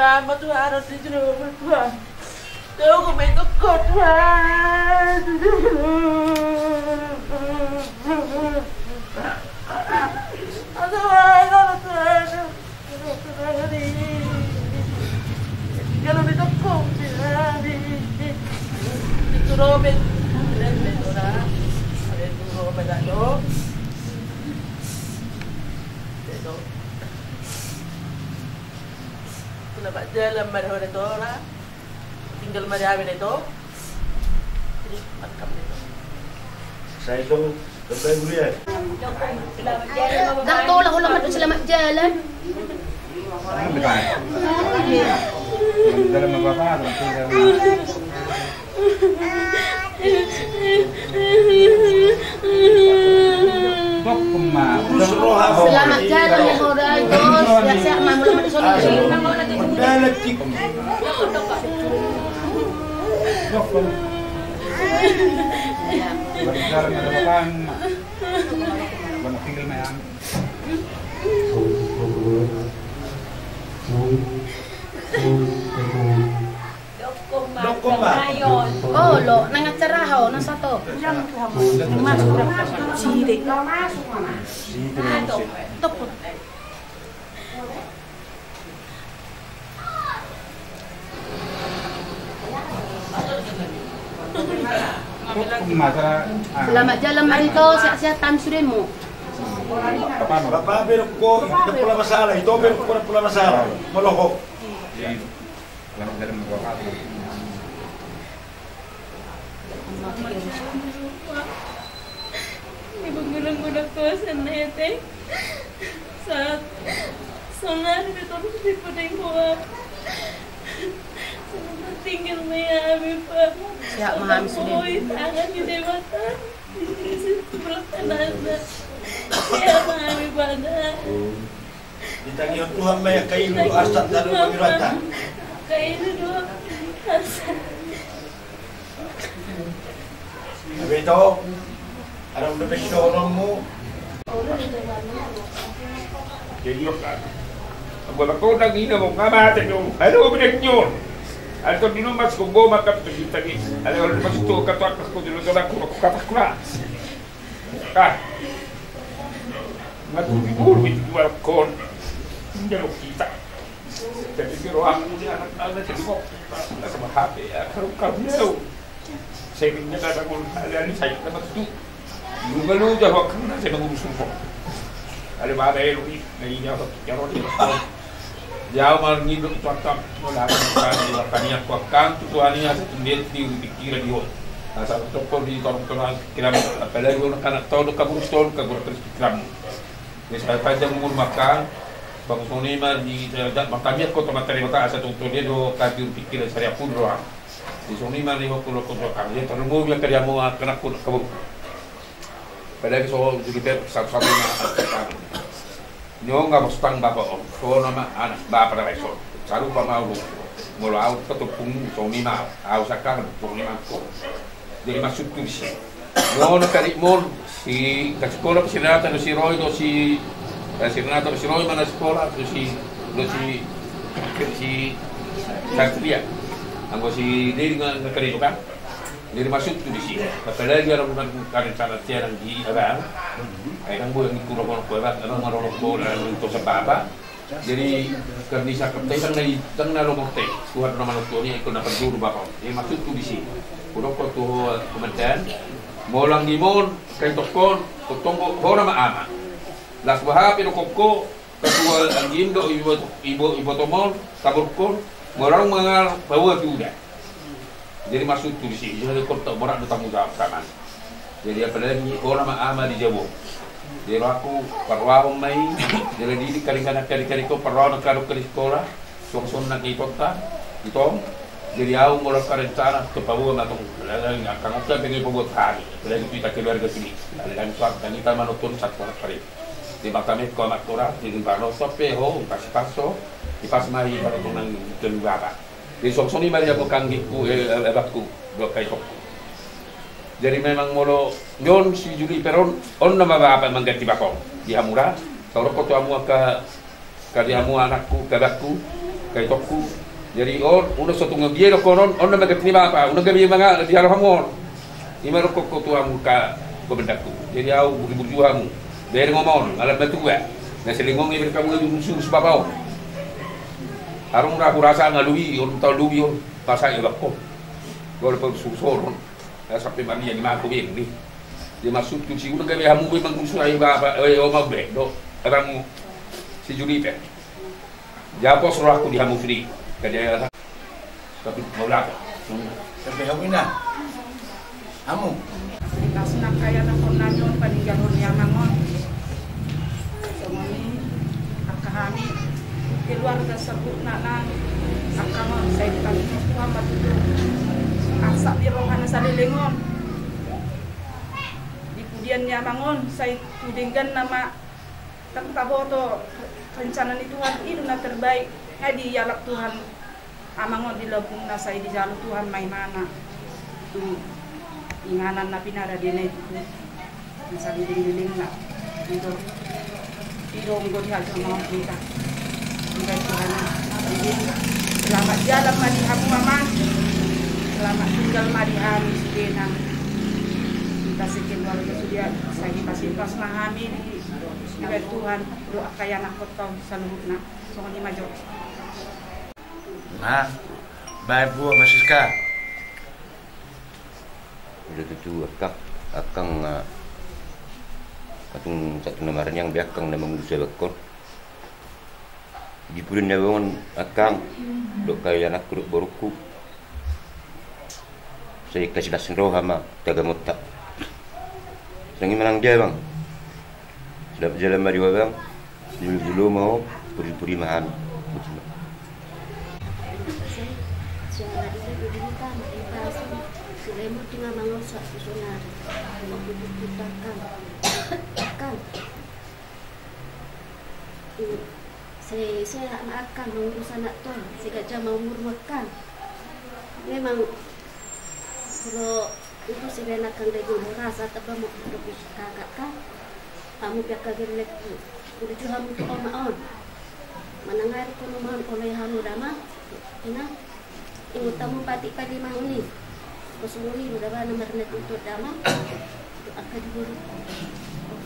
Tuhan, Tuhan harus dijulukan Tuhan. Tuh, aku main kekot Tuhan. Kalau ditekuk itu Robin, ada itu Robin ayo. Itu. Kenapa jalan marah itu orang? Tinggal marah itu. Jadi makan itu. Saya itu sampai bulan. Dah tolak ulang selamat jalan. Dalam apa-apa, selamat jalan ya Horajos. Biasa mamul di solusi. Berjalan ada makan, banyak tinggal mayang. Oh lo, nang acara ho, nang satu. Sidik. Tokot. Selamat jalan marito, siap-siap time sudemu. Bapak belok ko, pula masalah. Ito belok ko na pula masalah. Maloko. Selamat jalan berapa? Ibu gulang-gulang ko sa nete. Saat sonar dito di puding ko. Selamat tinggal Miami pa. Siap memahami sudah. Tangan di dewata. Bertanah. Siap memahami pada. Ditagi ang Tuhan may kailo asat na doon pagirata. Kailo doon. Asat. Sabi ito, anong depresyon mo? Jadi kan, agora kau nak ina mo kamata nyo, ano binek nyo? Ato dino mas ko go makap kita ni, ano mas to katak ko dilo dala ko katak kula. Ka. Matulur mit dua kon. Hindi mo kita. Jadi kiro aku ni anak-anak jadi kok sama HP ya, kalau niyo. Saya ingin kata ko ada ni saya dapat tu. Lugalu jawab kan saya mengurus semua. Ada bahasa Eropa, naiya ko jaro ni. Jauh mal ngido tuan-tuan wala kan kaniya ko kan tuaniya sa tundet di pikira di hot. Asa tokor di torong-torong kiram apalagi ono kana todo kabustol kabur terus kiram. Misal panjang umur makan bang sonima di dat makamia ko tomatari maka asa tundet do kadir pikira saria pudro. Di sonima ni ko ko kan dia terumur la kariya mo kana ko kabur. Padahal so jadi satu-satu nyo nga mustang bapa om so nama anak bapa na so saru pa mau molo au patupung so ni ma au sakang so ni ma ko jadi masuk tu si no na kari mol si ka sekolah sinata no si Roy do si sinata si Roy mana sekolah do si Satria anggo si diri nga kari kan jadi masuk tu di sini. Padahal dia orang bukan cara tiada di abang. Ayang buat ni kurang kuat, orang marah bola untuk sebab. Jadi kerja kerja tengah lomok teh. Kuat nama lokal ni ikut dapat dulu bapa. Jadi masuk tu di sini. Kurang kau tu kementerian. Molang di mon, kain tokon, tonggo orang ama. Las bahap itu koko ketua angin do ibu tomon taburkon. Molang mengal bawa tu dah. Jadi masuk tu di sini, jadi kota borak bertanggung jawab sama. Jadi apa lagi orang ama di Jawa. Jadi aku parwah mai, jadi di kali-kali ko parwah nak ke sekolah, song nak ikota, itu. Jadi aku mulai rencana ke Papua atau lagi akan kita dengan pembuat hari, lagi kita keluarga sini. Dan suatu kali kita menonton satu hari. Di Batamit ko anak orang, di Barno sope ho, kasih paso, di pas mai pada tunang keluarga. Di song-song ni Maria bukan giku ebatku blok kau. Jadi memang molo nyon si Juli Peron on nama apa mengganti bakong di Hamura. Kalau kau tu amu ke dia amu anakku ke bakku kay tokku jadi uno sotu ngabiero koron ono magatni apa uno gabi manga di halo hamon imaro kokko tuamu ka ko bendaku jadi au bujuamu dari ngomong alam betua na selingong iber kamu ngusu sebabau arung ra kurasa ngalui on tau luwi on pasa ya bakko gol pa susor ya sampai mami yang ma ko bien ni dia masuk tu si uno gabi hamu be mangusu ai ba o mabe do aramu si Juniper japo suruh aku di hamu free kerja tapi mau lako sampai hamu na hamu Pas nak kaya na konanyon paninggalon niya mangon. Sumoni akahami keluarga sebut na akamon saya ditanggung Tuhan batu. Asa birohan salilingon. Di pudian niya mangon saya tudinggan nama tangtaboto rencana ni Tuhan itu na terbaik. Ngadi yalak Tuhan amangon di labung na saya di jalur Tuhan may mana. Inganan na pinara din ay sa liling-liling na dito irong ko diha sa mga kita hingga Tuhan selamat jalan madiham mama selamat tinggal madiham sidena kita sekian warga sudah saya pas mahami hingga Tuhan doa kaya nak kotong saluhna so ni majo nah baik Bu Masiska udah tuju akang katung satu namaran yang biakang na mangusay bakor di pulin na bangon akang do kaya anak kuruk boruku saya kasih lasin rohama taga mutta sangi manang dia bang sudah berjalan mari bang dulu mau puri-puri mahan Sulemu tinggal mangsa susunar, mau diputakan, kan? Saya akan mengurus anak tuan, saya mau murmakan. Memang kalau itu saya akan regular rasa tapi mau lebih kakak kan, kamu biar kaget lagi. Udah jual untuk on, menangar konoman oleh hamu dama, ina, ibu tamu pati mahuni. Kosumuli udah ba nomor net untuk dama akan diburu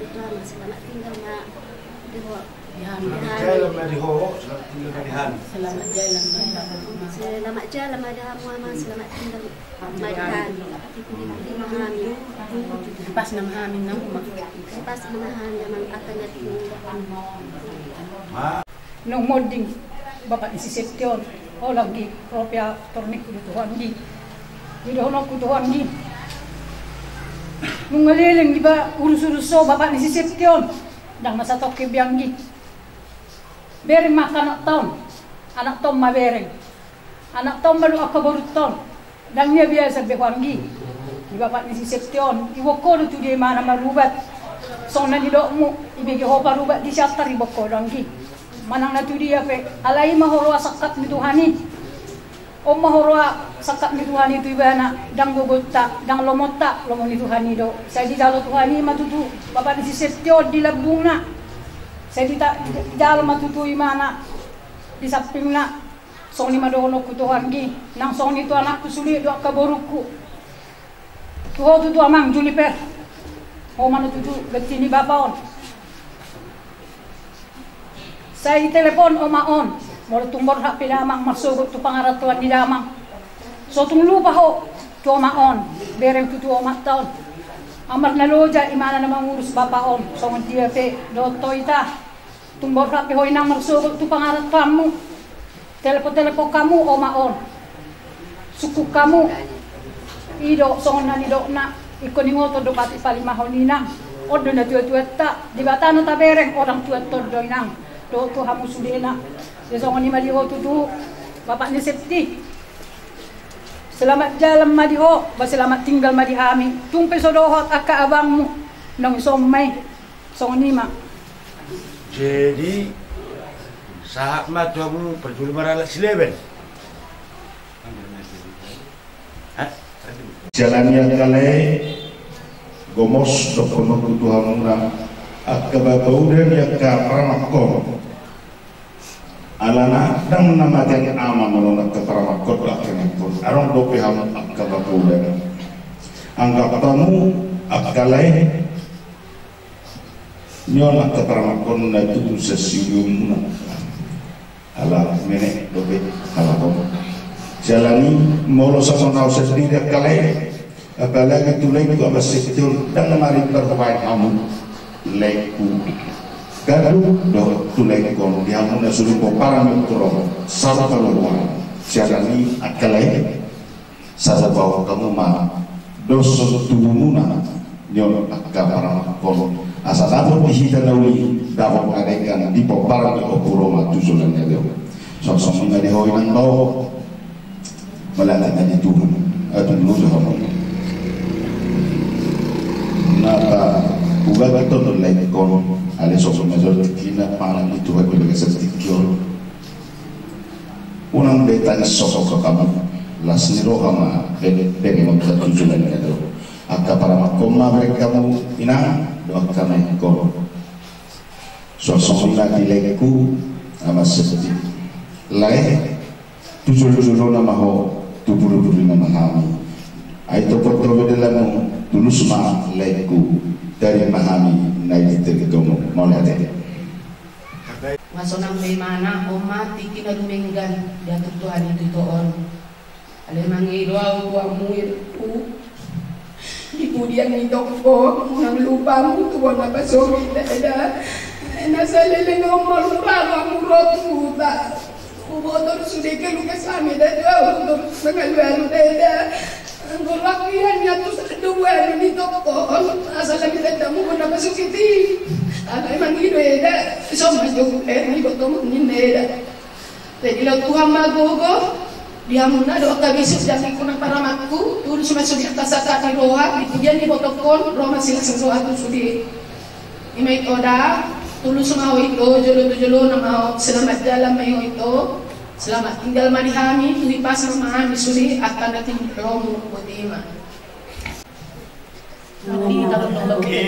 itu ama selamat tinggal ma dewa jalan madiho selamat tinggal madihan selamat jalan madihan ama selamat tinggal madihan di mahami pas nang hamin nang pas menahan yang akan tinggal nung molding bapak isi seption o lagi propia tornik Tuhan di Tidak nak kutuan ni. Nungaliling di ba urus-uruso bapak ni si Seption dang masa toke biang gi. Bereng makan anak tom mabereng. Anak tom baru akabarut ton. Dang niya biasa bewangi. Di bapak ni si Seption iwoko tu dia mana marubat. Song na didokmu ibigi ho parubat di syatar iboko danggi. Manang na tu dia pe alai mahoro sakat ni Tuhani. O mahorwa sakat ni Tuhan itu ibana dang gogota dang lomota lomong ni Tuhan itu saya di dalam Tuhan ini matutu bapak di Seption di labungna saya di dalam matutu imana di sampingna song ni madono ku Tuhan gi nang song itu anakku suli do kaboruku tuho tu amang Juniper o matutu betini bapaon saya telepon o maon mau tumbor HP damang masuk tu pangaratuan di damang. So tung lupa ho tu maon bereng tu omat taon. Amar na loja imana na mangurus bapaon. So dia pe doto ita tumbor HP ho inang masuk tu pangaratuanmu. Telepon kamu o maon. Suku kamu ido so na ni do na ikon ngoto do pati palimah ninang. Odo na tuet-tueta di batano ta bereng orang tuet todo inang. Do tu hamu sudena. Besok ni madiho tutu bapak ni Septi. Selamat jalan madiho, selamat tinggal madihami. Tumpe sodohot akka abangmu nang sommay. Song ni ma. Jadi saat matuamu perjuli maralah sileben. Jalannya kale gomos dokono kutuhamuna akka babaudan yakka ramakko. alana dang namatan ama malona keterama kota kenapun arong dope ham akabapuda anggap tamu akalai nyola keterama kona itu sesium ala menek dope ala kamu jalani molo sama nau sendiri akalai apalagi tulai ku abasetul dang mari berwain kamu leku gaduh do tulai kono dia muna suruh ko parang utro sasa kaluluwa jalani akalai sasa bawa kamu ma doso tumuna nyon akka parang kono asa dapat dihita nauli dapat adekan di parang opuro matusulan ya sosok menjadi hoinan bawa melangkah di turun atau lusa kamu napa uga betul lagi kono ale sosok major kina palang itu aku bagi sedikit unang betanya sosok kamu lasniro kama bebe mamsa tujuan itu akka para makoma mereka kamu ina doa kami kono sosok ina dileku ama sedikit lain tujuh nama ho tujuh nama kami itu foto dalam tulus ma leku dari mahami naik tergomo molade masonang may mana oma tiki na lumenggan datuk Tuhan itu on ale mangiro wa muiru kemudian itoko nang lupa mo tuwa na basomi dada nasalele ngomol para murot muta ubotor sudike lukas ami dada ubotor mengalu dada Ngurwakian niya to sa kaduwa ni toko asa kami dada mo na basukiti ana mangido eda so majo ni ko to ni eda jadi lo Tuhan magogo dia muna do ka bisis dan ko nang paramakku turu sumasud di atas sa ni roha dipujan ni botokon roma sila sesuatu sudi imay oda tulu sumaho ito jolo na mau selamat jalan mayo ito selamat tinggal marihami tuhi pas memahami suri akan dating romo botima Adi taron nung mabuke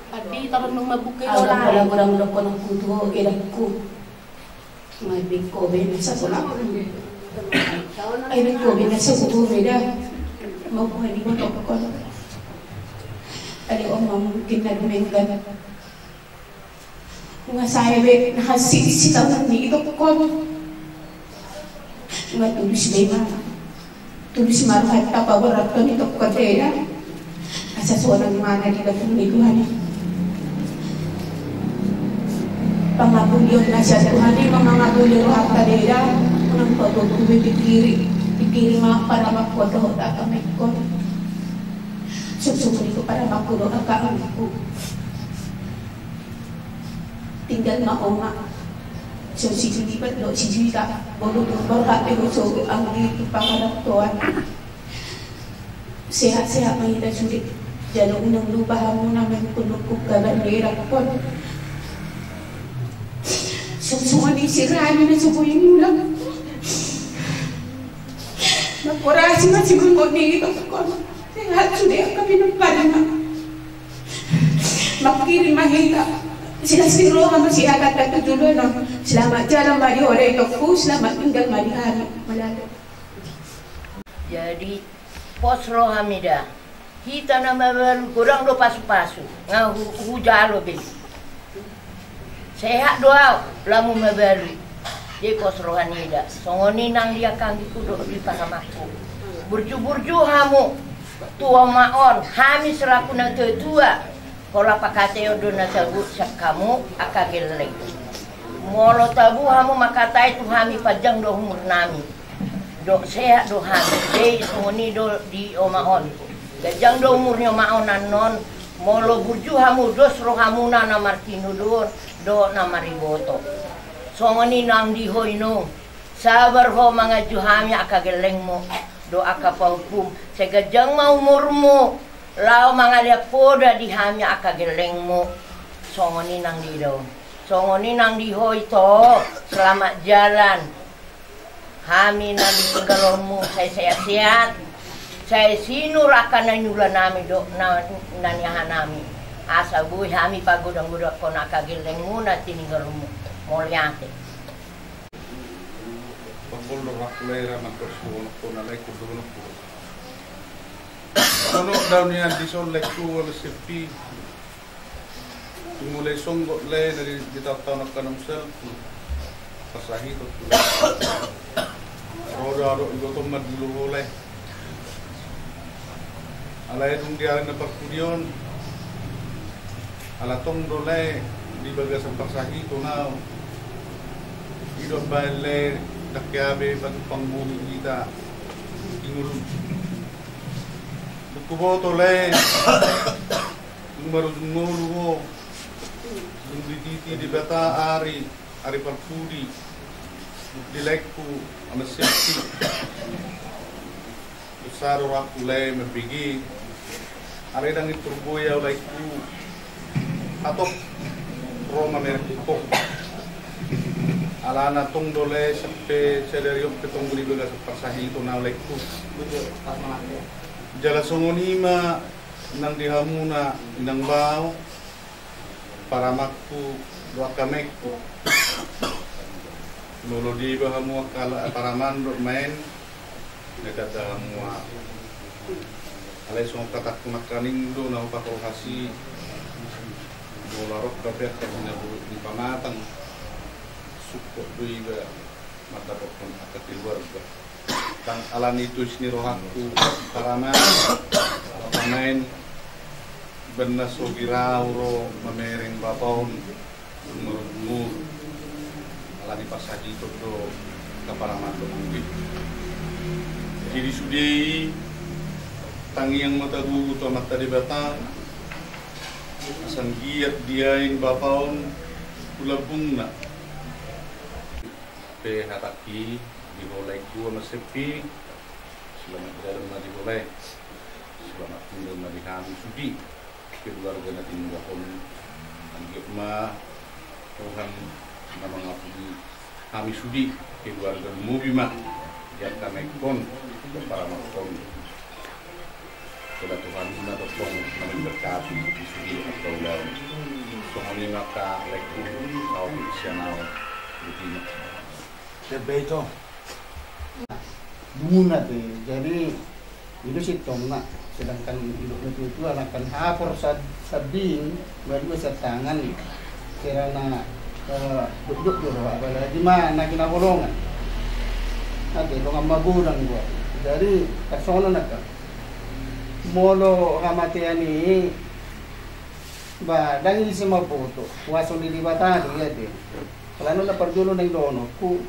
Adi taron nung mabuke orang-orang ko ng puto ilagku may bingko ben sa sulak ay bingko ben sa buto beda mabuhay di ko ko ali mungkin na dumenggan nga sabi nakasisitaw ni ito ko nga tulis ba tulis maruhat papawarat ko nito ko dera asa suwanang mana nila tumiguhan pangapulyon na siya Tuhan mga ngapulyon harta dera unang pagkukubi pikiri mga para makudo at kamay ko susumuli ko para makudo ang kaang ko tinggal maoma so sisilipat lo sisilika bolo hati ko so ang pangarap tuan sehat-sehat mahina sulit jalo unang lubahan mo naman kunukuk gagan lirap ko susungan ni sirami na subuhin mo lang magkurasi na siguro ni ito ko sehat sulit ang kami ng parima makirin mahina sila siro kama si akat at tujulo no selamat jalan mari ore toko selamat tinggal mari hari malado jadi pos rohamida kita nama baru kurang do pasu-pasu ngau hujalo bil sehat doa lamu mabalu di pos rohamida songoni nang dia kang kudo di pahamaku burju-burju hamu tua maon hami seraku na tetua Kola pakate odona tabu kamu akageleng. Molo tabu hamu makatai tu hami pajang do umur nami. Do sehat do hami. Dei sungoni do di omaon. Gajang do umurnya maon non. Molo burju hamu dos rohamuna na martinu do na mariboto. Songoni nang di hoino. Sabar ho mga juhami akageleng mo. Do akapahukum. Segajang mau umurmu. Lao mga liapoda di hami akageleng mo. Songoni nang di daw. Songoni nang di ho ito. Selamat jalan. Hami nang di tinggalon mo. Saya sehat. Saya sinur akan nanyula nami do nanyahan nami. Asa buhay hami pagodang-godak ko nakageleng mo na tininggalon mo. moliate. Pagulong ako lera magkasuno ko na like kuduno ko. Ano daw niya dison like ko wala sipi. Mulai songgot le dari ditataw na kanang cellphone. Pasahito ko. Aro igo to madluho le. Alay dong dia na pagkudion. Alatong dole di bagas ang pasahito na. Ido bale takyabe batu pangbuhi kita. Ingurun. Bukuboto le. Numero ngulu. Diti di bata ari parpudi di lekku ama septi usaro aku le mebigi ari dang iturboya lekku atau Roma merko alana tong dole sampai sederio ketong buli bela persahi itu na lekku jala songonima nang dihamuna nang bau para makku doa kamekku nolo di bahamu kala para mandor main dekat dahamu alai song katak makaning do na pakokasi dolarok kabeh kana di pamatang suko duiga mata pokon akati warga tang alani itu sini rohaku para main benas ogirauro mamereng bapaun menurutmu alani pasaji todo kaparaman mungkin jadi sudei tangi yang mata gugu to mata di batang asan giat diain bapaun kulabungna pe hataki diboleh gua mesepi selamat dalam nadi boleh selamat tinggal nadi kami sudi keluarga na tinggahon ang gitma Tuhan na mga kami sudi keluarga mubima yang kami kon para makon kepada Tuhan na topong na berkati di sudi atau lawan soalnya maka leku kau siya na begini sebeto bunga deh jadi itu sih tongna sedangkan hidup itu akan hapor sabing baru sa tangan karena duduk dulu apalagi mana kena bolongan ada longan magulang gua jadi personal nak molo kamatian ini ba dangi semua foto waso di batado ya deh kalau na perjulo ng dono ku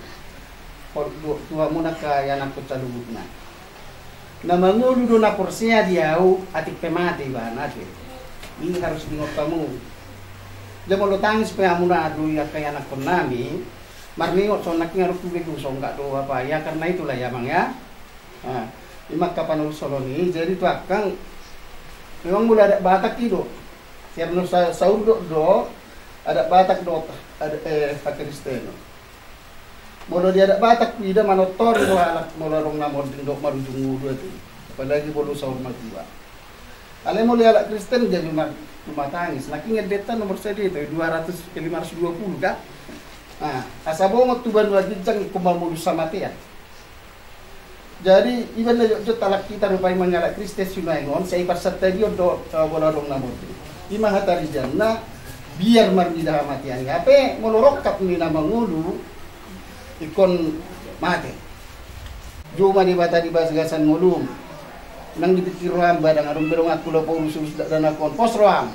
tua muna kaya nak pecalubut na na manguludo na porsiya diyaw atik pemati ba natin ini harus dingok kamu dia mau tangis pa muna adu ya kaya nak nami marningot so naking harus publik so enggak do apa ya karena itulah ya bang ya imak kapan usoloni jadi tu akang memang mulai ada batak itu karena sahur do ada batak do ada Kristeno molo dia ada batak pida manotor do anak molarong namon dindok marujung dua itu apalagi bolu sahur magdiwa ale mo lihat Kristen jadi rumah tangis laki ngedeta nomor CD itu 520 kah asabo mo tuban wa dijang kumal mo sama tia jadi iban na jo talak kita rupay mangala Kristen sunaingon sa ipasatagyo do molarong namon ima hatari janna biar marnida matian ngape molorok kap ni na mangulu ikon mati juma di bata di basgasan mulum nang dipikiran badang arum berong at pulo po usus dan akon posroam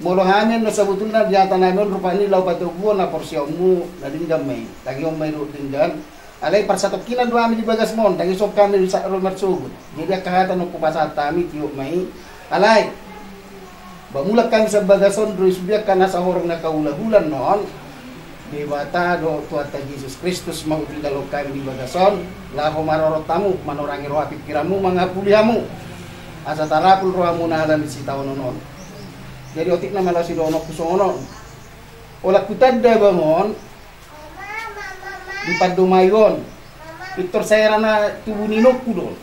molohanen na sabutulna diata nanon rupani law patubuan na porsyomu na dingdam may tagyong may dingdam alay parsatok kina dua mi di bagas mon tagi sok kami sa rumah subut jadi kahatan no kupasat tami tiyo may alay bamulak kami sa bagason terus biak kana sa horong na kaula-hulan noon di bata do tuata Yesus Kristus mau tinggal kami di bagason laho marorot tamu manorangi roha pikiranmu mangapuliamu asa tarapul rohamu na alam si taon noon jadi otik na malasi do onok kusono olak kutadda bamon di padumayon Victor saya na tubuh ninok kudo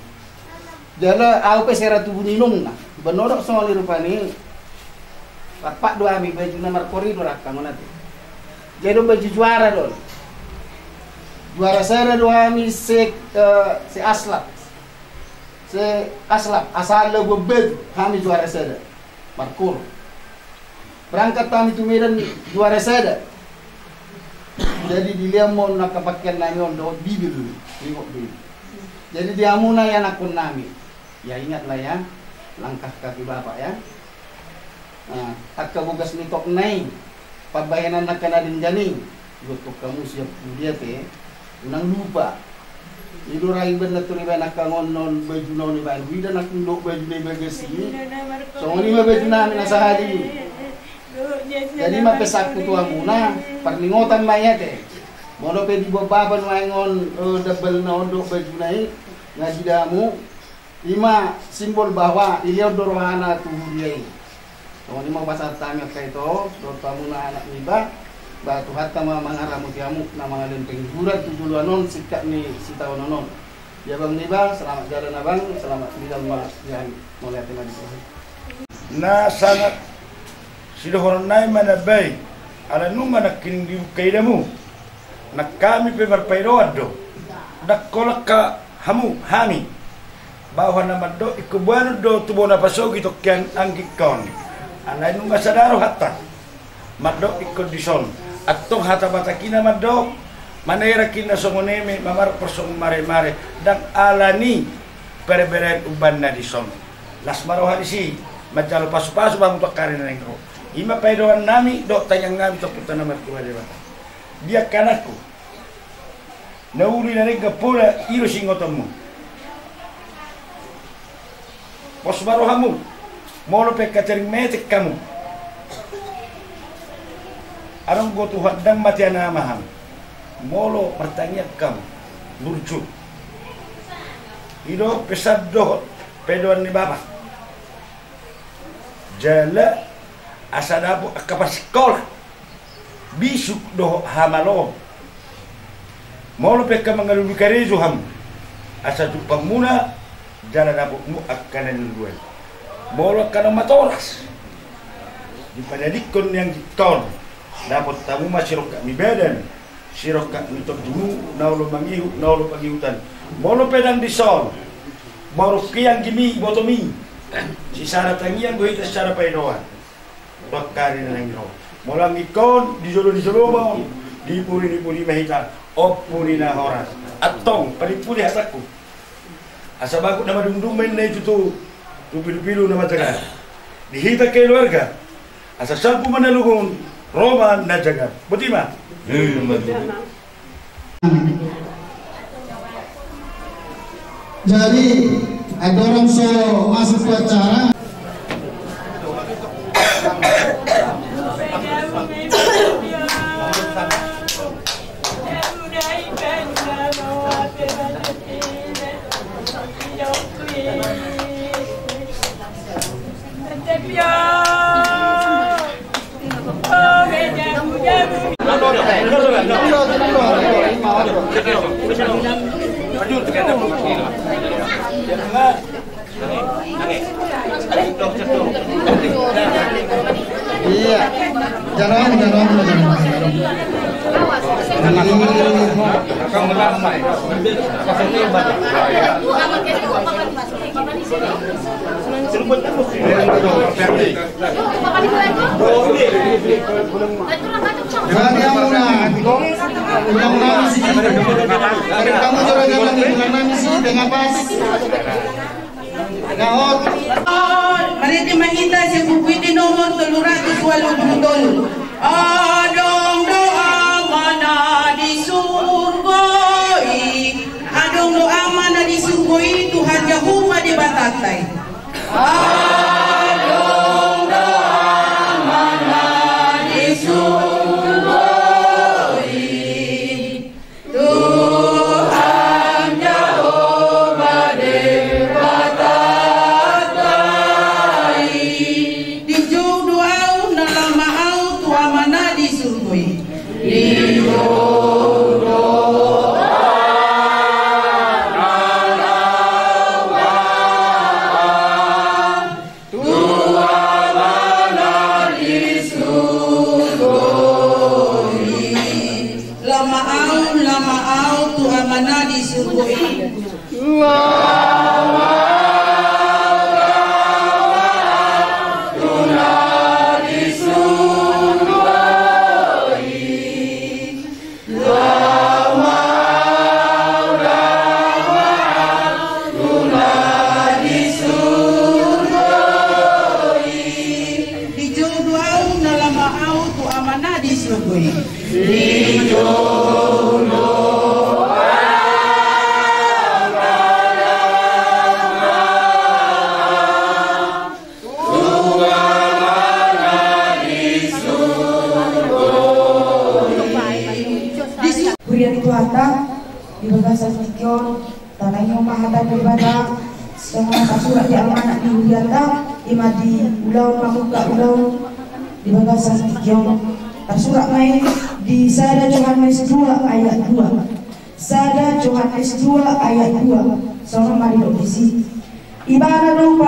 jala au pe sera tubuh ninong na benorok soal rupani Pak dua ami baju na markori do rakang nanti Jadi baju juara dong. Juara saya dua kami si Aslap. Si Aslap asal lebih kami juara saya. Parkur. Berangkat kami tu Medan juara saya. Jadi dia mau nak pakaian nami on bibir dulu. Tengok dulu. Jadi dia mau nanya nakun nami. Ya ingatlah ya, langkah kaki bapak ya. Nah, akka bugas nikok naik. Pabayanan nak kena dinjani. Gotok kamu siap dia teh. Unang lupa. Idu rai benar tu riba nak ngonon baju non riba. Wida nak ndok baju ni bagasi. So ni baju nami nasahadi. Jadi mah pesak tu amuna perlingotan maya teh. Mono pe di baban maingon double na ndok baju nai ngaji damu. Lima simbol bahwa dia dorohana tu dia. So ni mah pasal tanya kaito do tamuna anak niba. Batu hatta mangaramu tiamu nama ngalen penggurat tujuan non sikap ni si tahun non. Ya bang niba selamat jalan abang selamat di dalam yang mulai tema di sini. Na sangat sidohoron nai mana baik ala numa nak kindi kaidamu nak kami pemarpairoad do nak kolaka hamu hami bahwa nama do ikubuan do tubona pasogi to kian anggikon alai numa sadaro hatta maddo ikondison atong hata batakina maddo manera kina songoneme mamar persong mare dan alani berberen uban na dison las maroha disi majalo pasu-pasu bang untuk karina nengro ima paidoan nami do tanyang nami to puta nama tu dewa dia kanaku nauli na ring kapura iro singotomu pos marohamu molo pe katering metek kamu arang go Tuhan dan mati anamaham molo pertanyaan kamu lurju ido pesad do pedoan ni bapa jala asadapo kapas sekolah bisuk do hamalo molo pe kamangalu karejo ham asadu pamuna jala dapo mu akanan luel molo kana matoras di padadikon yang diton dapat tamu masirok mi badan sirok mi tok dulu naulo mangihu naulo pagihutan molo pedang disol moro kiang gimi botomi si sara tangian gohita secara paidoan bakari na ngro molang ikon di jolo mau di puri mahita opuri na horas atong palipuli hataku asabaku nama dumdumen na itu tu pilu-pilu na mataga dihita keluarga asa sampu manalugon Roma na jaga. Betul mah? Jadi ada orang so masuk ke acara. Iya, jangan. Mariti makita si Bukwiti nomor 380. Adong doa mana di surga, adong doa mana di surga Tuhan Yahuma di batatai. Adong doa mana di surga, Tuhan Yahuma di batatai. Dijung doa dalam mau tua mana di surga. Dijung doa dalam mata berbada semua surat di amanat di Uriata ima di ulau mamuka ulau di bagasan tikiong tersurat main di Sada Yohanes 2 ayat 2 Sada Yohanes 2 ayat 2 seorang mari disi ibana dong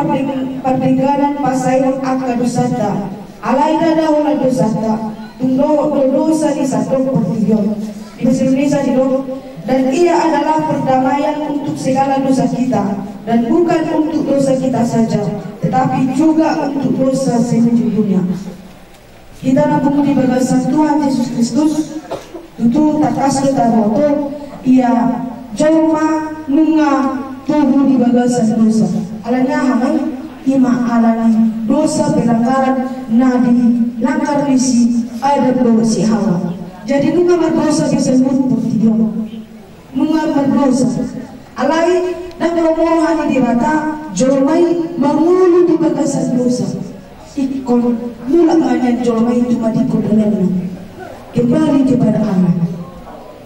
pertinggalan pasayong akadusata alaida daw na dosata tunggu dosa di satu pertigaan di bahasa Indonesia dan ia adalah perdamaian untuk segala dosa kita dan bukan untuk dosa kita saja tetapi juga untuk dosa seluruh dunia. Kita nabung di bagasan Tuhan Yesus Kristus itu tak kasih tahu ia joma nunga tubuh di bagasan dosa alanya hamai ima alani dosa pelanggaran nadi langgar isi ada dosa hawa jadi nunga berdosa bisa seluruh nunga berdosa alai dan romohan di mata jomai mangulu di bagasan dosa ikon mula banyak jomai cuma di kodolan kembali kepada Allah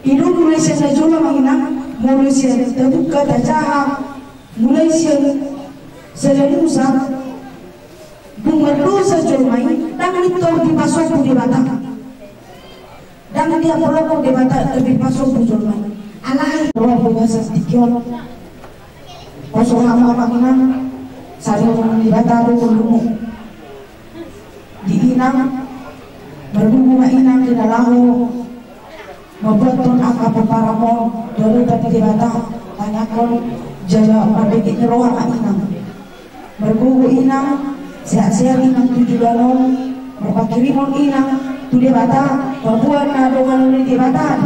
itu mulai saya joma menginang mulai saya terbuka tajaha mulai saya selemusa bunga dosa jomai dan itu di pasok di mata dan dia pelokok di mata lebih pasok di jomai alai luar biasa sedikit kosong hama menginang sarung di mata dulu di inang berbunga inang di dalahu membuat apa peparamo dari tadi bata tanyakan jaya mabegit roh inang bergugu inang sehat-sehat inang tujuh balon berpakirimon inang tujuh bata berbuat nadongan di bata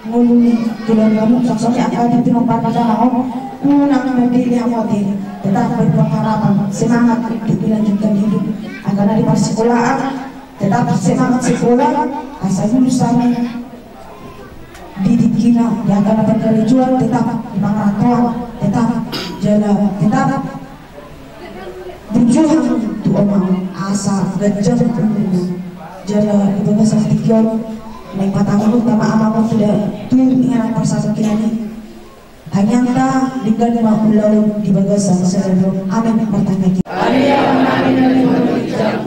nguluni tulang kamu saksanya akan ditempat pada mau unang mendiri amati tetap berpengharapan semangat untuk dilanjutkan hidup agar di persekolahan tetap semangat sekolah asal lulus sama didik kita yang akan dapat kerjaan tetap di pengetahuan tetap jalan tetap berjuang untuk omong asa gajah jalan di bagasan tikion yang patang utama amang sudah tuh dengan persasa kirani hanya ta dengan makulau di bagasan sebelum amin bertanya kita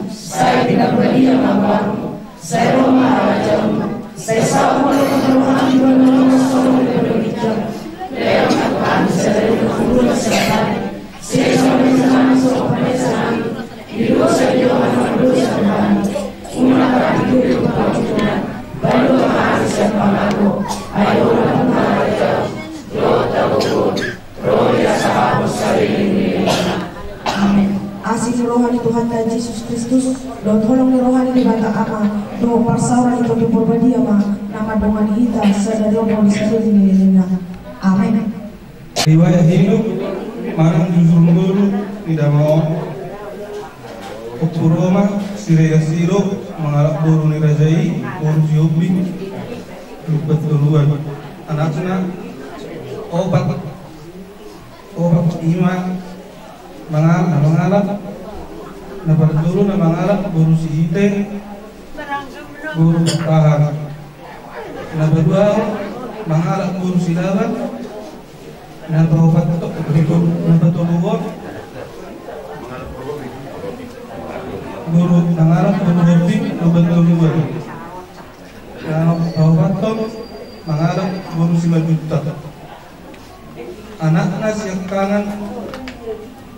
saya tidak berdiam ambamu saya Roma rajamu saya sama dengan di mana solo berbicara dan akan saya berkumpul sekali saya sama dengan sopan sana di dosa Yohanes dosa dan umat itu berkumpul baru hari sepamaku ayo raja roh tabur roh ya sahabat sekali ini amin. Asih rohani Tuhan dan Yesus Kristus do tolong rohani di bata ama do parsauran itu di berbadi ama nama dongan kita sadari orang di seluruh dunia amin. Riwayat hidup marang jujur dulu tidak mau Ukuroma Siraya Siro mengalap buru nirajai buru siubi lupat duluan anaknya obat iman mengalap dapat dulu na mengalap buru siite buru tahan na berdua mengalap buru silaban na obat na betuluan guru mengarap guru hobi obat duluan na obat mengarap guru silajuta anak yang kangen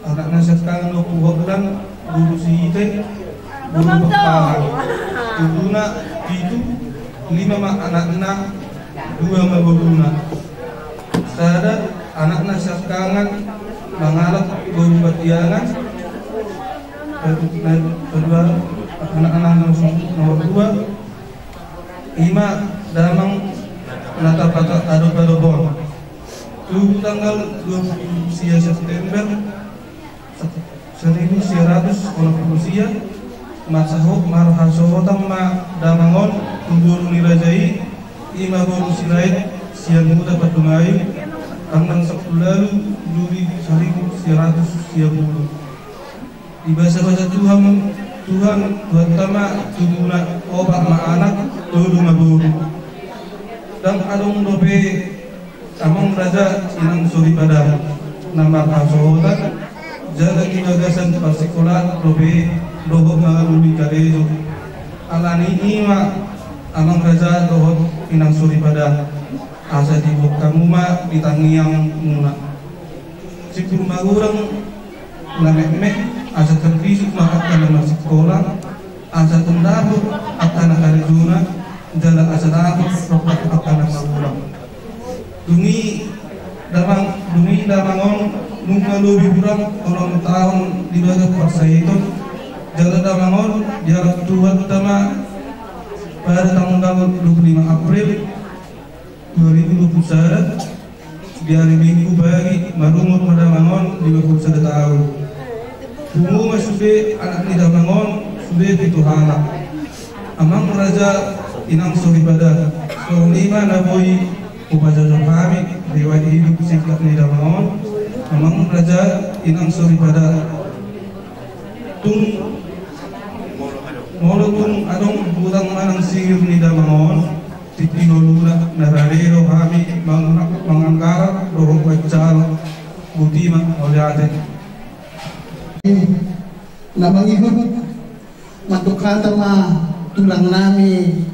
anak sekarang 20 bulan guru siite guru bertahan guruna itu 5 anak-anak 2 guruna sadar anak sekarang mengalap guru batiangan kedua anak-anak nomor 2 ima damang nata patak ado-ado itu tanggal 20 September 1900 sia masahuk marhasotam ma damangon tunggur nirajai ima boru silaid siang muda patungai tanggal 10 Juli 1900 siang muda di bahasa Tuhan tama tuguna obat ma anak dulu ma boru dan adong dope amang raja inang suri pada nama kasohotan jaga gagasan pasikola robe dohok mengalami karejo alani ima amang raja dohok inang suri pada asa tibuk kamu ma ditangi yang muna sipur magurang namek-mek asa terkrisuk maka kana sekolah asa tendahu akana karejuna jalan asa dahu rokat akana magurang dungi damangon nunga lebih kurang orang tahun di bagian paksa itu jalan damangon jarak tua utama pada tanggal 25 April 2021 di hari Minggu bagi marungut pada mangon di bagian tahun Bungu sudah anak di damangon sudah itu halak amang raja inang suri pada lima naboi upacara kami riwayat hidup singkat di damangon amang raja inang suri pada tung molo tung adong budang manang singir di damangon titinoluna nararero kami mangangkara rohong wacal butima oleh ate na mangikot matukata ma tulang nami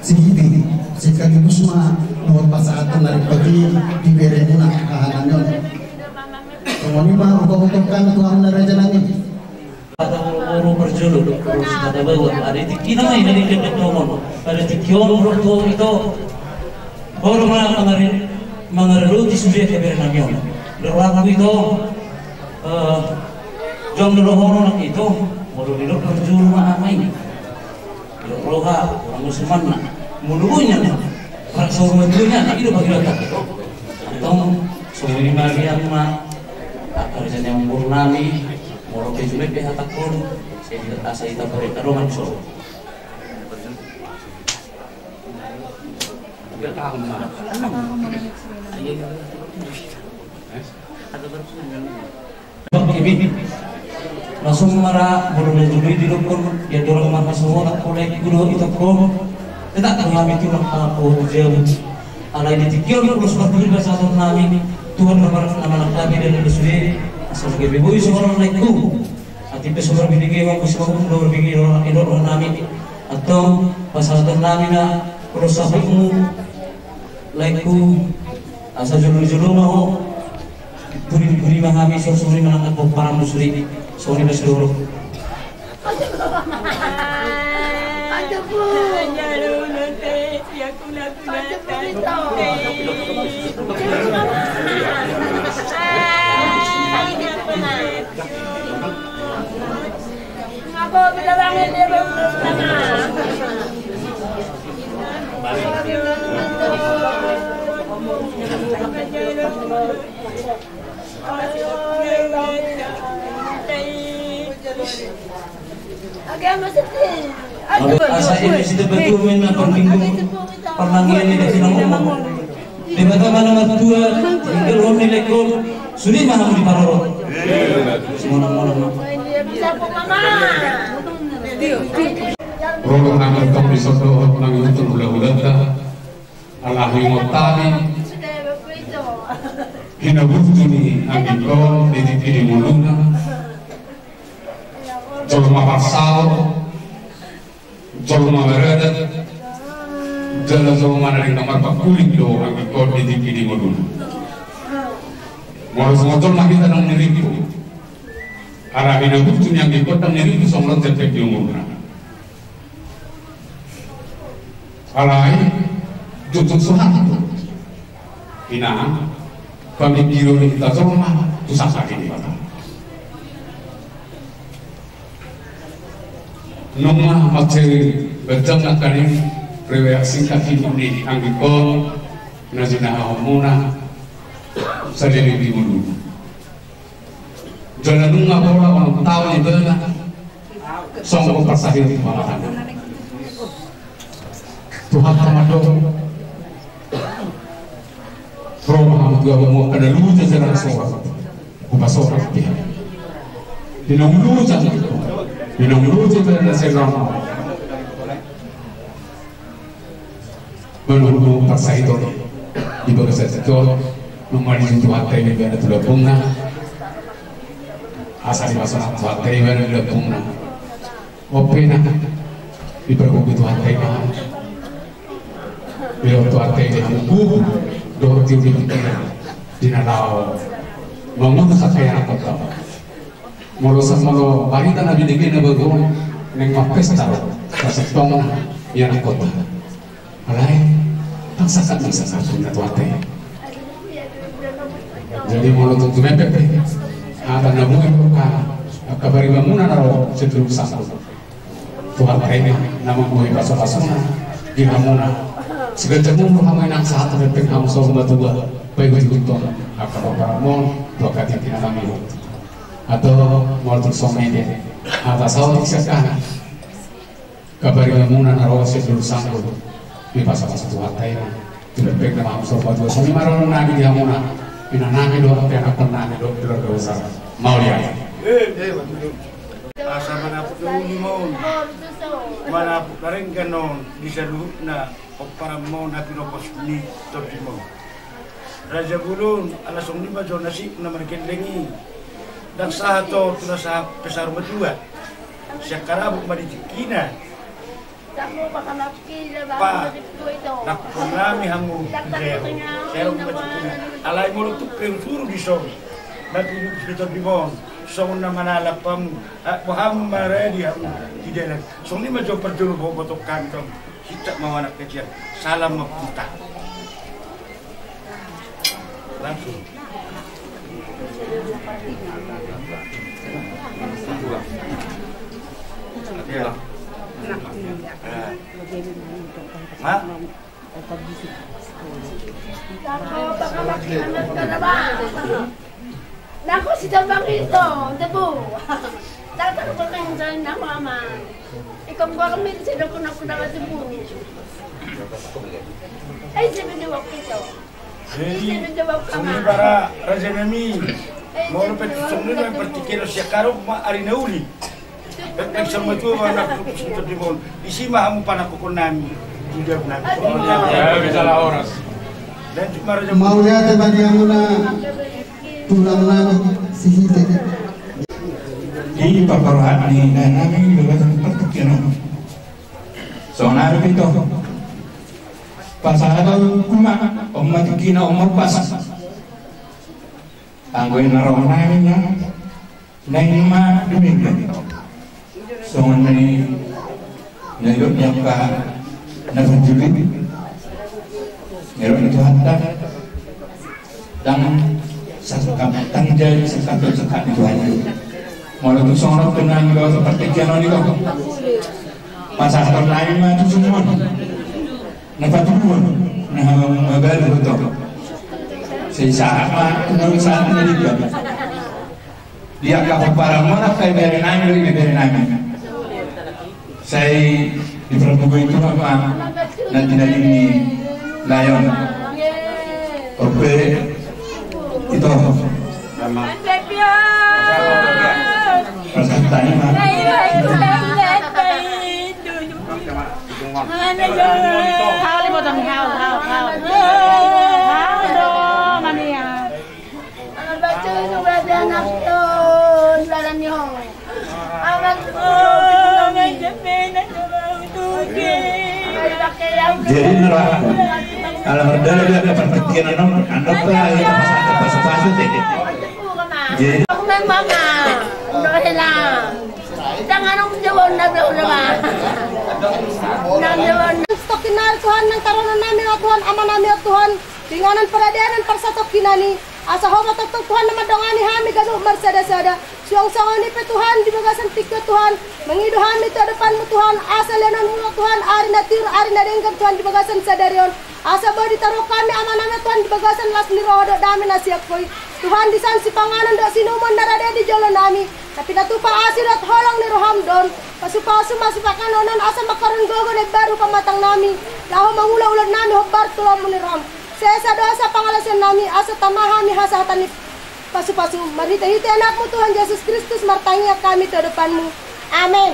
sigiti sikagibus ma no pasatan na pagi dibere muna kahanan yon kami ma utok-utokkan tuhan na raja namin orang berjuluk terus ada bawa ada tikina mai dari dekat nomor ada tikion bro itu baru mana mengeruti sudah kebenaran orang itu jom dulu orang itu baru di dokter berjuluk mai roha orang Musliman nak mulunya raksa rumahnya itu bagi kita atau sore mari amma kerjanya yang purnami mau kejumet dia takun saya tidak asa kita beri taruhan so tidak tahu mana langsung marah baru menjadi di dukun dia dorong marah semua tak boleh guru itu pun tidak kami itu aku jauh alai ditikir terus berdiri bahasa nami Tuhan berbarak nama kami dan bersuci asal ibu seorang laiku hati pesuara bidigi aku seorang dua bidigi orang idol nami atau pasal nami na prosesmu laiku asal julu mau buri mahami suri menangkap para muslim suri berseluruh Asa ini sudah betul memang minggu perlangian ini dari ngomong. Di mana mertua tinggal rom ni lekol suri mana di paroro. Semua. Rogo nama kami soto nang itu ulah-ulata alahi motani hina butuni angiko di muluna jolma pasal jolma meradat jala jolma dari kamar pakulik do angiko di muluna mau semua jolma kita nang niriku arah hina butuni angiko tang niriku somlot cetek di muluna alai jutut suhat ina kami kiro ni kita jolma tu sakit ini pada noma macam berjangka kali riwayat singkat hidup ni anggikol nazina hamuna sadari di mulu jalan nunga bola orang tahu ni benar songkok persahir di mana Tuhan tamado Roma hamdua mau ada lucu jalan soal ubasora dia dinong lucu jalan segala Belum paksa itu di bawah sektor lumari itu hatai ni biar tu bunga asal masalah hatai biar tu bunga opena di bawah itu hatai ni biar tu hatai ni hambu dua tiup di nalau bangun sakaya apa tu molo barita nabi degi na bago neng mapesta pasatong yang kota alai taksakan na tuate jadi molo tu mepet ada nabuhi ka kabari bamuna naro setru sangko tuhan ini nama moi pasapasuna ginamuna segala mumpu hamai nak saat mepet ham so matua baik betul akar paramon dua kali tinalami atau mau tersomede ada sahaja sekarang kabari bamuna naro setru sangko di pasal-pasal tuatai tidak baik nama sobat dua sini maron nabi dia muna ina nami do apa yang akan nami do dosa mau lihat asa mana pun ni mau mana pun karen kanon di seluruh na para mau nabi no pos ni top mau raja bulun ala song lima jo nasi na mereka lengi dan sahato tuna sah besar berdua sekarang bukan di kina Kamu bakal napki na Pa, ba ito. nakunami hamu pero matikina alay mo lutuk kayo suro di song natin dito di bon song na manalapam muham maredi hamu tidak lang song ni majo perdulu bo botok kantong kita mawanak kecil salam mapunta langsung ya Ma? Naku, si Tabang ito, tabu. Tatang ko kayong sa'yo na mama. Ikaw ba kami sila ko na tabu. Ay, sinunawak ito. Sinunawak ka Sumli para Raja Nami mau lupa sumli na pertikiro siya karo ma arinauli nagsama ito anak susunod di mon isi mahamu panakukon nami tidak nabi ya bisa lah oras dan Raja mau lihat bagi yang muna tulang nami sihite di paparohan ni nami bebasan pertukian so nabi itu pasal kuma umat kina umur pas anggoy narong nami nya naima dumingga so ni nayot niya ka nagjulit meron itu hatta dan sakam tanjay sakat itu hanya mau tu sorot dengan kau seperti kiano ni kau pasal lain mah tu semua dapat turun nah mabel betul saya sama penulisan ini dia kau para mana kayak berenang saya di perempuan itu apa nanti ini layon oke itu nama pasal tanya mah Hao đi bộ tầm hao đó mà đi à Baca juga ada anak tu jalan yang anak jadi neraka kalau berdua dia perhatian anak lah pas jadi aku main mama dohela jangan aku jawab nabi ulama stok kinal Tuhan ng karoon namin o Tuhan ama namin o Tuhan tinganan peradanan persatok kinani asa homo tetap Tuhan nama dongani hami gaduh bersada-sada siang-siang pe Tuhan di bagasan tikka Tuhan mengidu hami ke depanmu Tuhan asa lenanmu Tuhan arina tir arina denggam Tuhan di bagasan sadarion asa bodi taruh kami amanana Tuhan di bagasan lasli rohodok dami nasiak koi Tuhan di sansi panganan dak sinuman darade di jalan nami tapi natupa asirat holong ni rohamdon pasu-pasu masih pakanonan asa makaron gogo ne baru pamatang nami laho mangula-ulat nami hobar tulong muniram sesa dosa pangalasan nami asa tamahami hasahatan pasu-pasu marhita-hita anakmu Tuhan Yesus Kristus martanya kami ke depanmu amin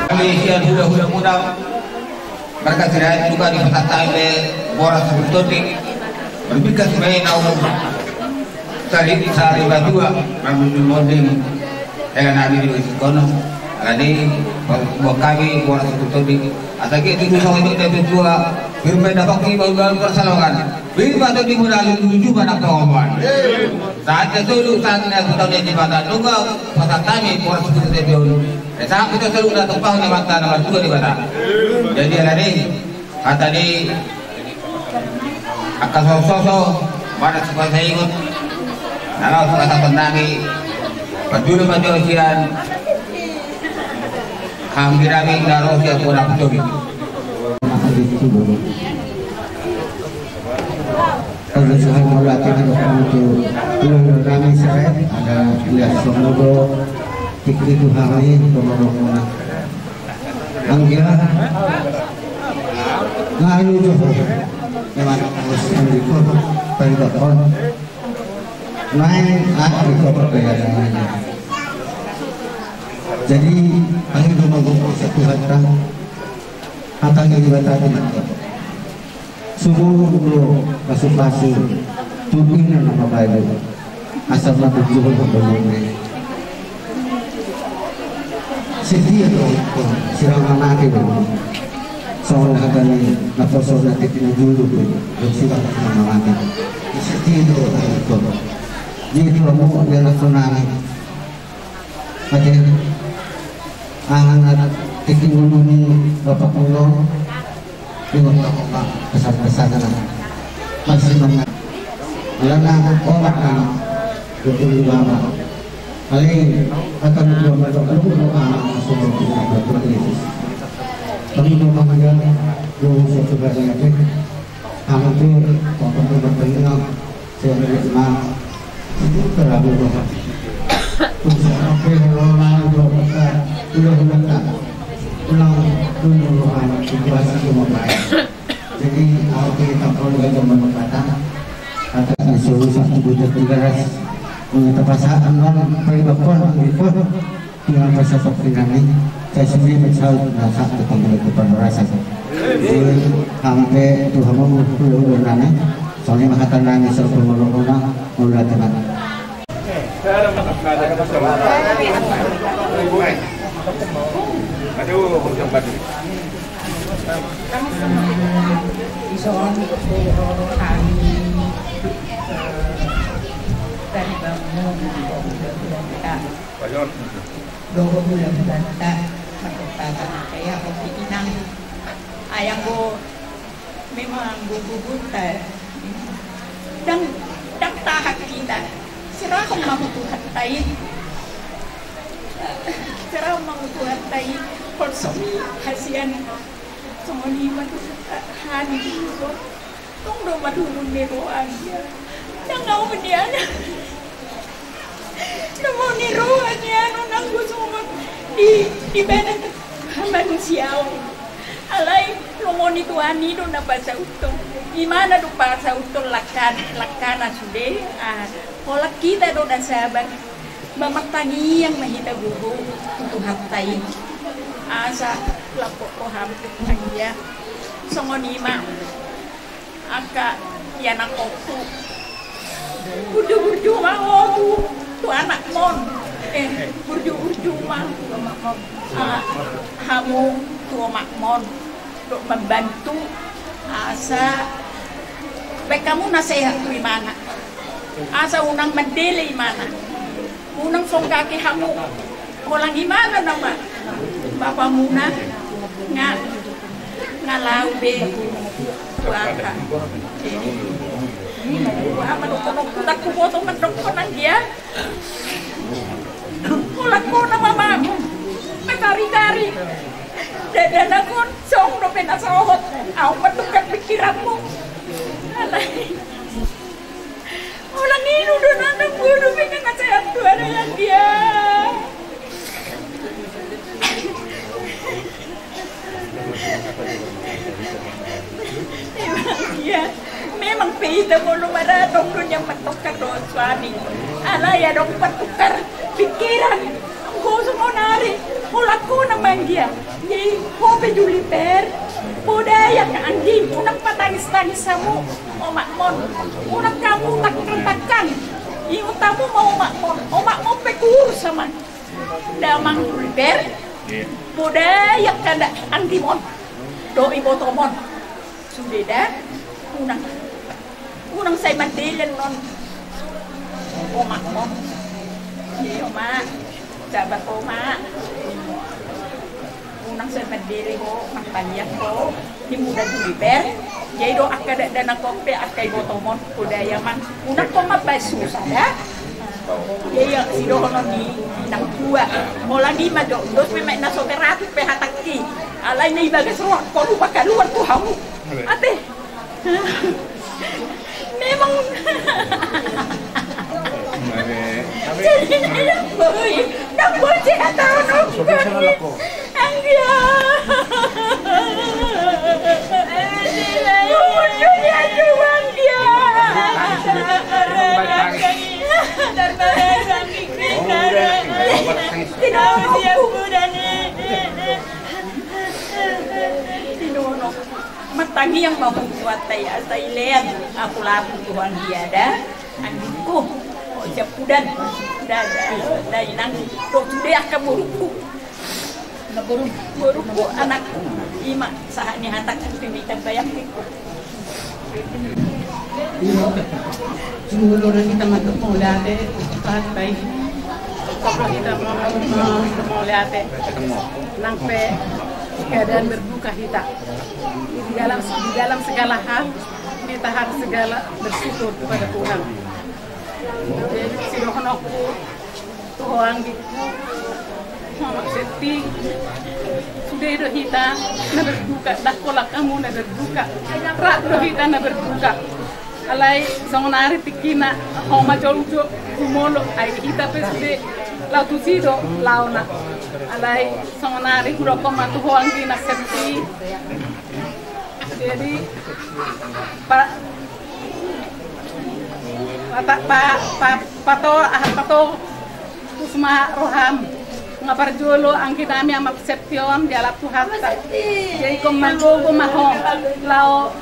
Kami yang sudah muda mereka tidak juga dipesantai oleh Boras Butodik berbicara sebagai naum tadi sehari berdua rambut bonding dengan nabi di kono jadi buat kami Boras Butodik atau kita itu sama itu dua firman dapat kita baru persalongan firman itu dimulai tujuh banyak pengobat saat itu saatnya kita di jembatan juga pasal kami Boras Butodik saat kita selalu datang paham di mata nomor 2 di mana. Jadi hari kata di akan sosok mana supaya saya ikut. Kalau kata penagi peduli majusian kami kami daroh dia kurang betul. Kalau sudah mulai kita untuk kami seret ada lihat semoga Tikri itu hari pemorongnya, anggia, ngayu juga, memang harus mendikut perintahkan, naik dikut perbedaannya. Jadi kami itu mengukur satu hatan, hatanya dibatasi nanti. Subuh masuk tubuhnya nama baik, asal mati juga berbentuk. Sedia tu sirang mati dulu. Soalnya kali nafas soalnya tidak dulu tu, bersifat sirang mati. Sedia tu itu. Jadi kamu adalah tsunami. Macam anak tinggi dulu ni bapak pulau dengan bapak besar-besar masih mengat. Lana orang betul juga. Kali akan dua masuk kami mengatakan dua satu kali itu hampir waktu bertengah saya berjemaah itu terlalu banyak. Untuk apa orang dua besar dua ulang dulu situasi cuma baik. Jadi kalau kita perlu zaman berkata kata disuruh 1.300 perasaan orang peribahkan berikut dengan bahasa sopinani saya sendiri mencari rasa kembali kepada rasa jadi sampai Tuhan mengumpul nana soalnya mengatakan nangis serta melukuna mulai tenang Aduh, hujan batu. Isoon kami dari bangun 2 bulan tak makota kaya kopi inang ayang go memang gugugun dan tahap kita sirah mamutuhan tayo sirah mamutuhan tayo porsomi hasian somoni matuhani ko tong do madulun nero aja nangau dia namo nero aja nang gusto di benen manusia alay lomoni tuani do na basa utong imana do basa utong lakana sude kolak kita do dan sahabat mamatani yang mahita gugu untuk hatai asa lapok ko hampir dia songonima aka yana koku burju mau tu anak mon burju mah kamu tua makmon untuk membantu asa baik kamu nasihat tu mana asa unang mendele mana unang songkaki kamu orang gimana nama Bapak Muna ngalau be tuaka apa dok tak kuboto mendokonan dia mulak ko na mama kari-kari dan aku song do penasohot au metukar pikiranmu alay ulang ini do nandang bodo pengen ngacayat tu ada yang dia iya memang pita mo lumaratong doon yung matukar doon suami alay dong patukar pikiran ang gusto mo nari mulak ko naman dia di hobe juliper budaya ka anjing unang patangis-tangis mo o makmon unang kamu takkan iutamu mau makmon o makmon pekur sama damang juliper budaya kada antimon do ibotomon sudah unang saya mandilan non omak mo iya mak sabar omak unang saya mandiri ko magpanyak ko di muda juliper jadi do akada dana kope akai botomon budaya man unang ko mabasu sada iya si dohonon di nang tua mo lagi majo dos memang naso terapi pehataki alay na ibagas ruang ko lupa kaluar ko hamu ate memang jadi yang boy nak boy atau nak ang dia dunia juang dia dan bahasa tidak dia udah matangi yang mau buat Thailand aku lapu Tuhan dia ada anjingku japudan dari nang dok sudah akan buruku anakku ima sahani hantak pimitan bayang itu Siguro na kita magpapulate kahit baik kalau kita mau lihat nangpe keadaan berbuka kita di dalam segala hal kita harus segala bersyukur kepada Tuhan. Jadi sidohonokku Tuhan gitu Mama Seti sudah itu kita na berbuka dah kolak kamu na berbuka rak do kita na berbuka alay songonari tikina homa jolujo kumolo ay kita pesde lautu sido launa alay songonari kuroko matuhoang kina Seti jadi pato kusma roham ngaparjolo ang kita ang mapseption di alap tuhata jadi kung magogo mahong lao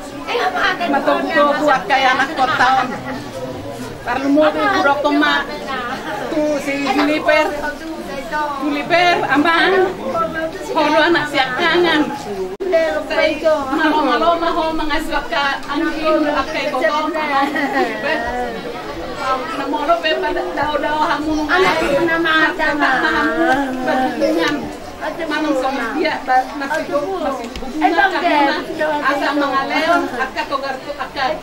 matuto buat kaya anak kotaon parlo mo burok ma tu si Juliper amang holo anak siap kangen malo maho mangaswak ka angin akai botong namolo pe daw hamun anak na mata manong sama dia masih asa mangaleon akka togarto akka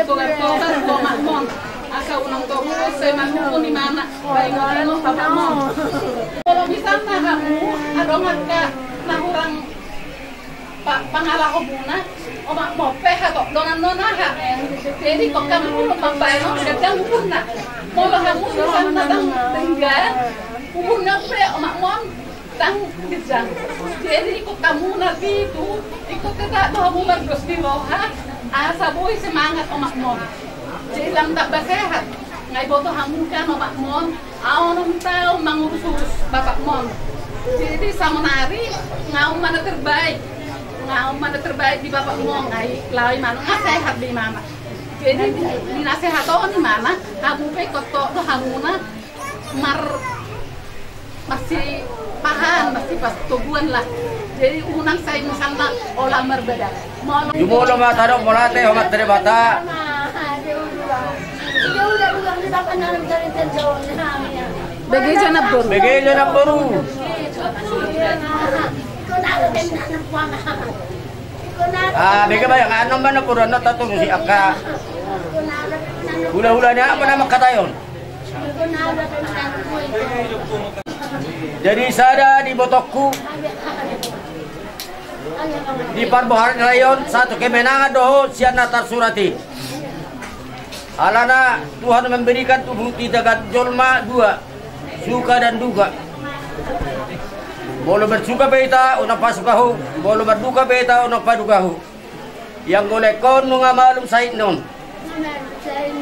togarto makmon asa unang togo saya mampu di mana baik ngono papamon kalau misalnya kamu adongan ka nahurang pangalaho muna o makmope ha to donan nona ha jadi kok kamu lu mambayo kadang purna mau kamu misalnya tengah purna pe o makmon tang dijang jadi ikut kamu nanti itu ikut kita kamu berdos di loha asa boy semangat o makmon jadi lang tak bersehat ngai boto kamu kan o makmon aonom tao mangurus bapak mon jadi sama nari ngau mana terbaik di bapak mon ngai lawai mana sehat di mana jadi di nasihat di mana kamu pe koto to kamu na masih paham masih pas tubuhan lah jadi unang saya misalnya olah berbeda jumolo mata dong molate homat tere bata begejo na boru bega bayang anom ba na puro no tatong si akka hula-hula niya apa nama katayon jadi sada di botokku di Parboharan Rayon satu kemenangan doho siana tarsurati alana Tuhan memberikan tubuh tidak jolma dua suka dan duka bolo bersuka beta unang pasukahu bolo berduka beta unang padukahu yang golekon nunga malum said non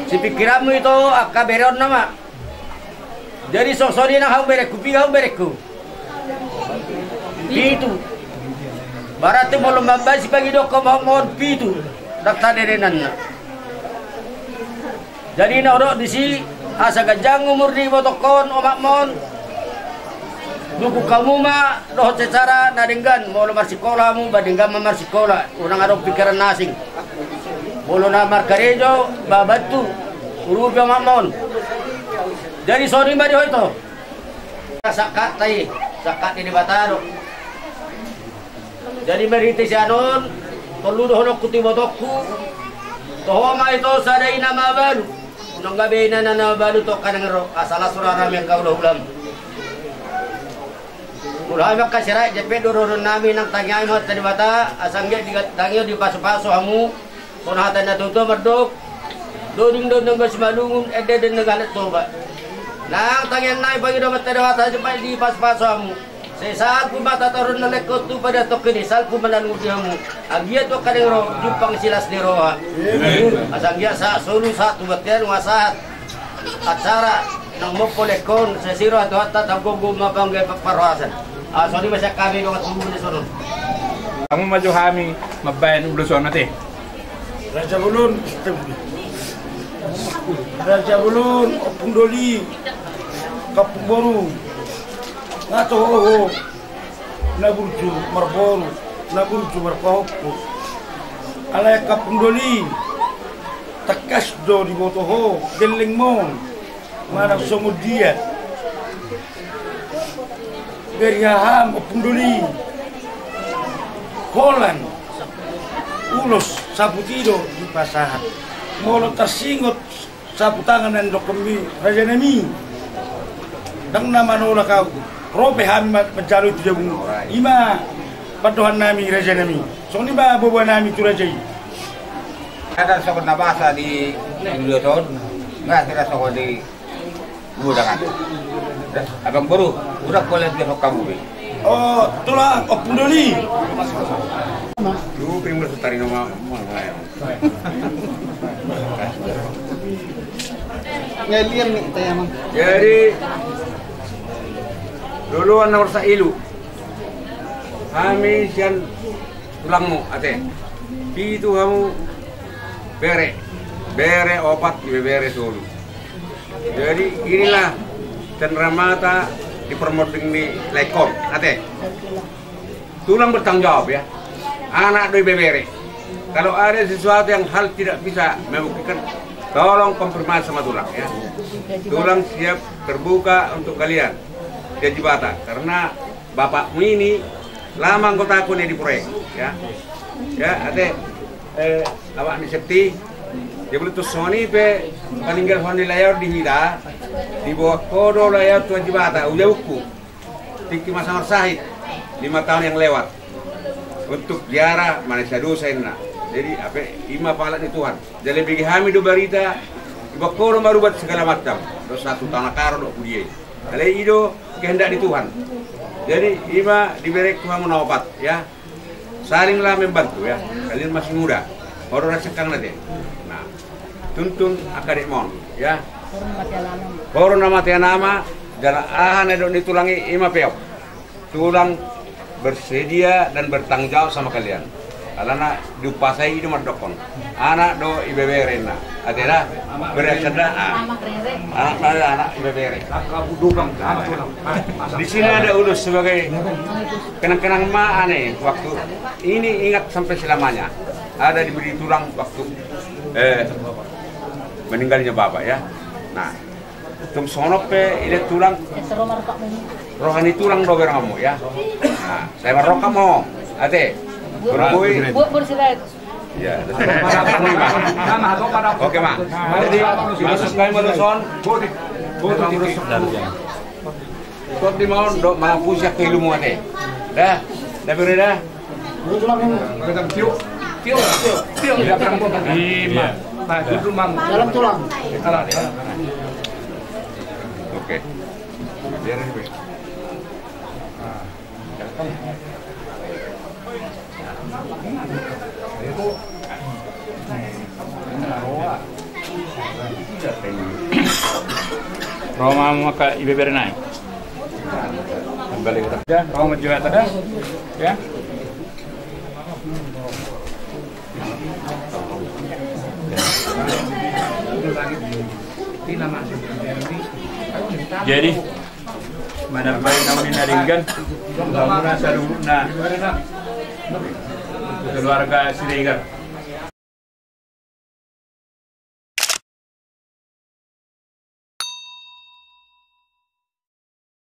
si pikiranmu itu akka beron nama jadi sosoni na hau bereku piga hau bereku pitu barate bolo mambay si pagidoko mohon pitu dakta derenan na jadi nauro di si asa gajang umur di botokon omakmon duku kamu ma doh secara nadenggan mau lemar sekolah mu badenggan mamar sekolah unang ada pikiran nasing bolo namar karejo babatu urubi omakmon jadi sorry mbak di itu sakat tay sakat ini bataro jadi meriti si anon tolu doh kuti botokku tohoma itu sadai nama baru unang gabi na baru to kanang ro asala surara yang kau ulam mulai maka sirai jepe dororun nami nang tangyai mo tadi bata asangge tangyo di paso-paso hamu punahatan na tuto merdok doding gas malungun ede den negalet toba nang tangyan nai bagi do tadi bata jepe di paso-paso hamu saat ku bata tarun na lekot tu pada tokeni sal ku manangu di hamu agia to kadeng ro jupang silas di roha asangge sa solu satu batian wasat acara nang mo kolekon sesiro atau hatta tagogo mapangge parwasan sorry masya kami mga tunggu di sono kamu maju kami mabayan ulo sono te Raja Bulun Opung Doli Kapung Boru ngato ho naburju marboru naburju marpahopo alay Kapung Doli takas do di botoho geleng mon manang songodia Beriaham Opung Doli Holland ulos sapu tido di pasahan molo tersinggot sapu tangan dan dokemi Raja Nami dang nama nola kau robe ham menjalu tu jabung ima padohan nami Raja Nami soni ba bobo nami tu Raja ada sokot nabasa di dua tahun nggak kira sokot di mudangan abang baru udah boleh dia kamu oh tulang Opung Doli lu primo setari nama ngeliam nih tanya mang jadi duluan nomor sa ilu kami sian tulangmu ate pitu kamu bere opat ibe bere solo Jadi inilah cenderamata dipromoting di Lekor, ate. Tulang bertanggung jawab ya. Anak doi bebere. Kalau ada sesuatu yang hal tidak bisa membuktikan, tolong konfirmasi sama tulang ya. Tulang siap terbuka untuk kalian ke Jibata karena bapakmu ini lama anggota aku nih di proyek ya. Ya, ate awak ni septi dia boleh tu Sony pe paninggal Sony layar di Hida di bawah kodo layar tuan Jibata ujauku Tiki Masamar Sahid 5 tahun yang lewat untuk ziarah Malaysia dosa ina. Jadi apa ima pahala di Tuhan. Jadi bagi kami do berita iba kodo marubat segala macam. Do 1 tahun karo do pudiye. Kali itu kehendak di Tuhan. Jadi ima diberi Tuhan menawabat ya. Salinglah membantu ya. Kalian masih muda. Baru rasakan nanti. Nah, tuntun akadik mon ya. Corona mati nama jalan ahan edok ditulangi ima peok. Tulang bersedia dan bertanggung jawab sama kalian. Alana diupasai itu mardokon. Anak do ibeberena. Adela bereseda anak ibebere. Di sini ada ulus sebagai kenang-kenang ma aneh waktu ini ingat sampai selamanya. Ada diberi tulang waktu meninggalnya bapak ya. Nah, tum sonop pe ile tulang rohani tulang do berkamu ya. Nah, saya merokam mau. Ate berboy. Ya, oke mak. Jadi masuk kami meluson. Kau di mau dok mampu siap ilmu ate. Dah, dah bereda. Dalam tulang. Oke. Biarin gue. Roma maka ibebere naik. Kembali kita. Ya, Roma juga ada. Ya. Jadi mana bayi namun naringgan bangunan saruna keluarga Siregar